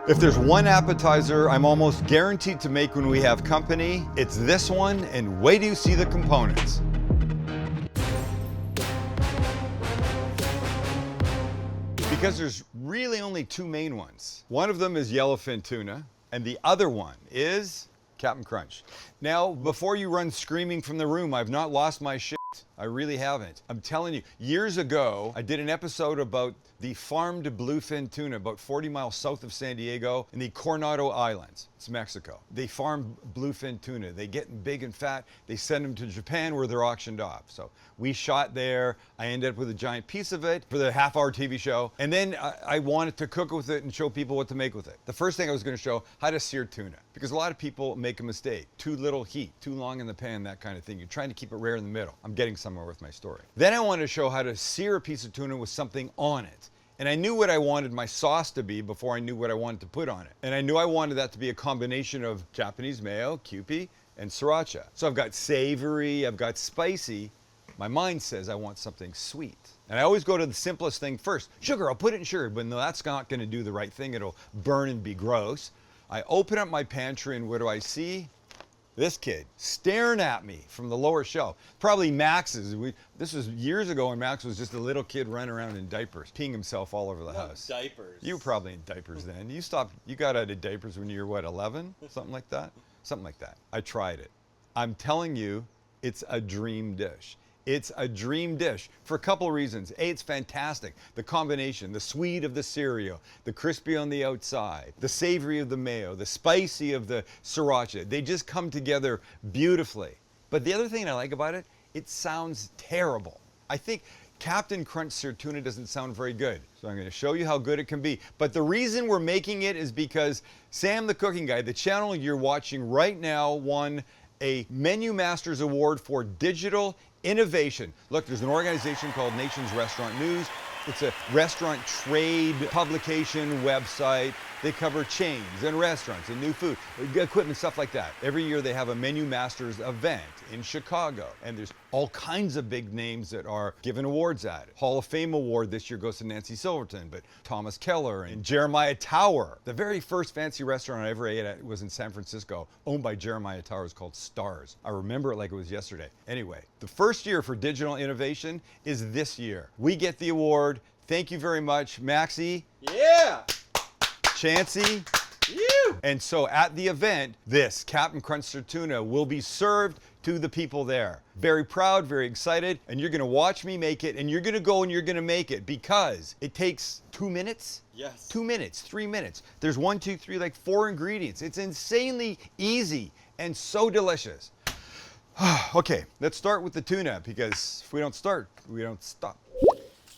If there's one appetizer I'm almost guaranteed to make when we have company, it's this one, and wait till you see the components. Because there's really only two main ones. One of them is yellowfin tuna, and the other one is Captain Crunch. Now, before you run screaming from the room, I've not lost my shit. I really haven't. I'm telling you, years ago, I did an episode about the farmed bluefin tuna about 40 miles south of San Diego in the Coronado Islands. It's Mexico. They farm bluefin tuna. They get big and fat. They send them to Japan where they're auctioned off. So we shot there. I ended up with a giant piece of it for the half-hour TV show. And then I wanted to cook with it and show people what to make with it. The first thing I was going to show, how to sear tuna. Because a lot of people make a mistake. Too little heat, too long in the pan, that kind of thing. You're trying to keep it rare in the middle. I'm getting somewhere with my story. Then I wanted to show how to sear a piece of tuna with something on it. And I knew what I wanted my sauce to be before I knew what I wanted to put on it. And I knew I wanted that to be a combination of Japanese mayo, Kewpie, and sriracha. So I've got savory, I've got spicy. My mind says I want something sweet. And I always go to the simplest thing first. Sugar, I'll put it in sugar, but no, that's not gonna do the right thing. It'll burn and be gross. I open up my pantry and what do I see? This kid staring at me from the lower shelf. Probably Max's. This was years ago when Max was just a little kid running around in diapers, peeing himself all over the house. Diapers. You were probably in diapers then. You got out of diapers when you were what, 11? Something like that? Something like that. I tried it. I'm telling you, it's a dream dish. It's a dream dish for a couple of reasons. A, it's fantastic. The combination, the sweet of the cereal, the crispy on the outside, the savory of the mayo, the spicy of the sriracha. They just come together beautifully. But the other thing I like about it, it sounds terrible. I think Captain Crunch seared tuna doesn't sound very good. So I'm going to show you how good it can be. But the reason we're making it is because Sam the Cooking Guy, the channel you're watching right now, won a Menu Masters Award for digital innovation. Look, there's an organization called Nation's Restaurant News. It's a restaurant trade publication website. They cover chains and restaurants and new food, equipment, stuff like that. Every year they have a Menu Masters event in Chicago. And there's all kinds of big names that are given awards at it. Hall of Fame award this year goes to Nancy Silverton, but Thomas Keller and Jeremiah Tower. The very first fancy restaurant I ever ate at was in San Francisco, owned by Jeremiah Tower. It's called Stars. I remember it like it was yesterday. Anyway, the first year for digital innovation is this year. We get the award. Thank you very much, Maxie. Yeah! Chancey. You! And so at the event, this Captain Crunch seared tuna will be served to the people there. Very proud, very excited, and you're gonna watch me make it, and you're gonna go and you're gonna make it because it takes 2 minutes? Yes. 2 minutes, 3 minutes. There's 1, 2, 3, like 4 ingredients. It's insanely easy and so delicious. Okay, let's start with the tuna because if we don't start, we don't stop.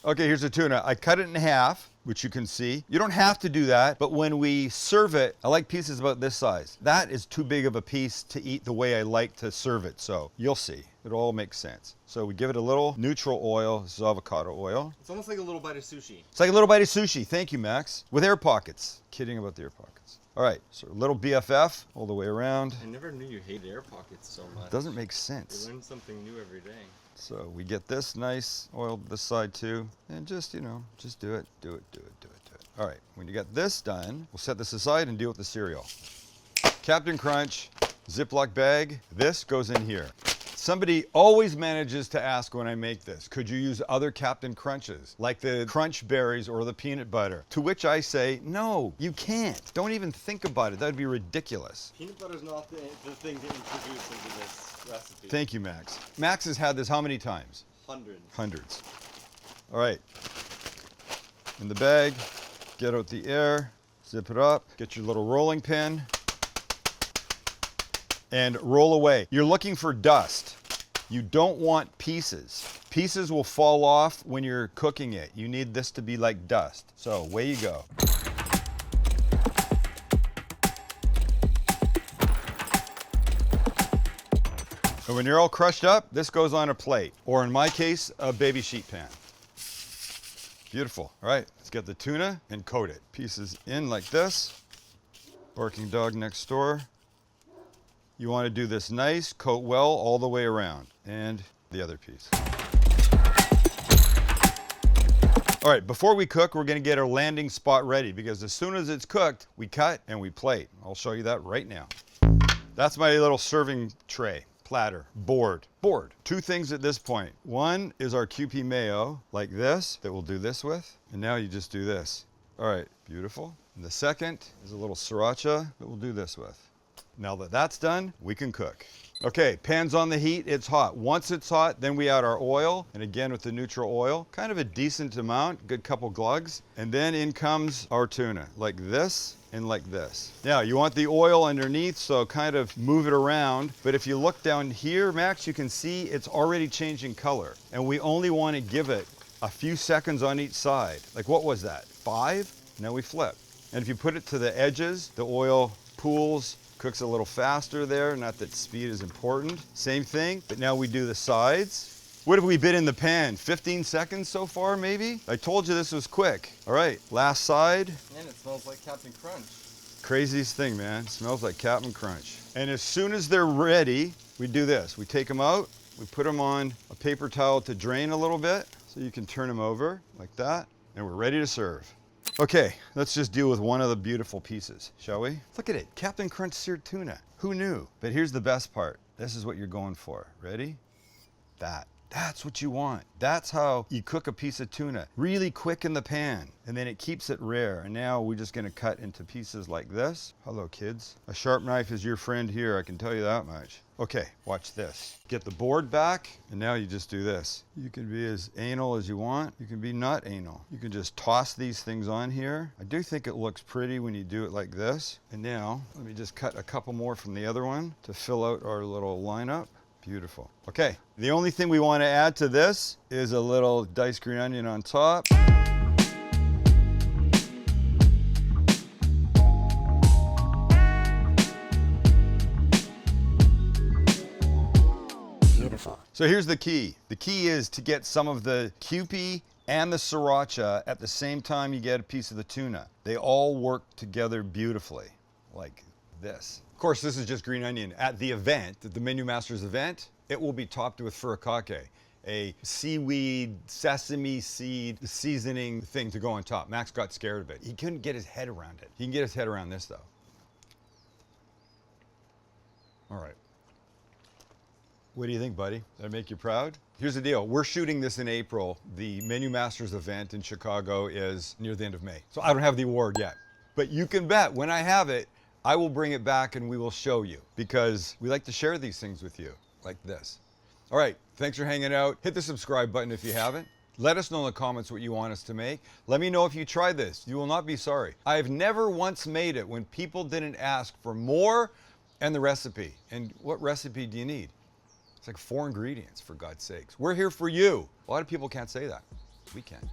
Okay, here's the tuna. I cut it in half, which you can see. You don't have to do that, but when we serve it, I like pieces about this size. That is too big of a piece to eat the way I like to serve it, so you'll see. It all makes sense. So we give it a little neutral oil. This is avocado oil. It's almost like a little bite of sushi. It's like a little bite of sushi. Thank you, Max. With air pockets. Kidding about the air pockets. All right, so a little BFF all the way around. I never knew you hated air pockets so much. Doesn't make sense. You learn something new every day. So we get this nice oil this side too, and just, you know, just do it, do it, do it, do it, do it. All right, when you get this done, we'll set this aside and deal with the cereal. Captain Crunch, Ziploc bag, this goes in here. Somebody always manages to ask when I make this, could you use other Captain Crunches, like the Crunch Berries or the peanut butter? To which I say, no, you can't. Don't even think about it. That'd be ridiculous. Peanut butter's not the thing to introduce into this recipe. Thank you, Max. Max has had this how many times? Hundreds. Hundreds. All right. In the bag, get out the air, zip it up, get your little rolling pin, and roll away. You're looking for dust. You don't want pieces. Pieces will fall off when you're cooking it. You need this to be like dust. So away you go. And when you're all crushed up, this goes on a plate, or in my case, a baby sheet pan. Beautiful. All right, let's get the tuna and coat it. Pieces in like this. Barking dog next door. You want to do this nice, coat well all the way around. And the other piece. All right, before we cook, we're gonna get our landing spot ready because as soon as it's cooked, we cut and we plate. I'll show you that right now. That's my little serving tray, platter, board. Two things at this point. One is our QP mayo, like this, that we'll do this with. And now you just do this. All right, beautiful. And the second is a little sriracha that we'll do this with. Now that that's done, we can cook. Okay, pan's on the heat, it's hot. Once it's hot, then we add our oil, and again with the neutral oil, kind of a decent amount, good couple glugs. And then in comes our tuna, like this and like this. Now, you want the oil underneath, so kind of move it around. But if you look down here, Max, you can see it's already changing color. And we only want to give it a few seconds on each side. Like what was that, 5? Now we flip. And if you put it to the edges, the oil pools, cooks a little faster there, not that speed is important. Same thing, but now we do the sides. What have we been in the pan? 15 seconds so far, maybe? I told you this was quick. All right, last side. And it smells like Captain Crunch. Craziest thing, man. Smells like Captain Crunch. And as soon as they're ready, we do this. We take them out, we put them on a paper towel to drain a little bit, so you can turn them over like that, and we're ready to serve. Okay, let's just deal with one of the beautiful pieces, shall we? Look at it, Captain Crunch seared tuna. Who knew? But here's the best part. This is what you're going for. Ready? That's what you want. That's how you cook a piece of tuna. Really quick in the pan, and then it keeps it rare. And now we're just gonna cut into pieces like this. Hello, kids. A sharp knife is your friend here, I can tell you that much. Okay, watch this. Get the board back, and now you just do this. You can be as anal as you want. You can be not anal. You can just toss these things on here. I do think it looks pretty when you do it like this. And now, let me just cut a couple more from the other one to fill out our little lineup. Beautiful. Okay, the only thing we want to add to this is a little diced green onion on top. Beautiful. So here's the key. The key is to get some of the QP and the sriracha at the same time you get a piece of the tuna. They all work together beautifully, like this. Of course, this is just green onion. At the event, at the Menu Masters event, it will be topped with furikake, a seaweed, sesame seed seasoning thing to go on top. Max got scared of it. He couldn't get his head around it. He can get his head around this though. All right. What do you think, buddy? Did I make you proud? Here's the deal. We're shooting this in April. The Menu Masters event in Chicago is near the end of May. So I don't have the award yet. But you can bet when I have it, I will bring it back and we will show you because we like to share these things with you like this. All right, thanks for hanging out. Hit the subscribe button if you haven't. Let us know in the comments what you want us to make. Let me know if you try this. You will not be sorry. I've never once made it when people didn't ask for more and the recipe. And what recipe do you need? It's like 4 ingredients, for God's sakes. We're here for you. A lot of people can't say that. We can.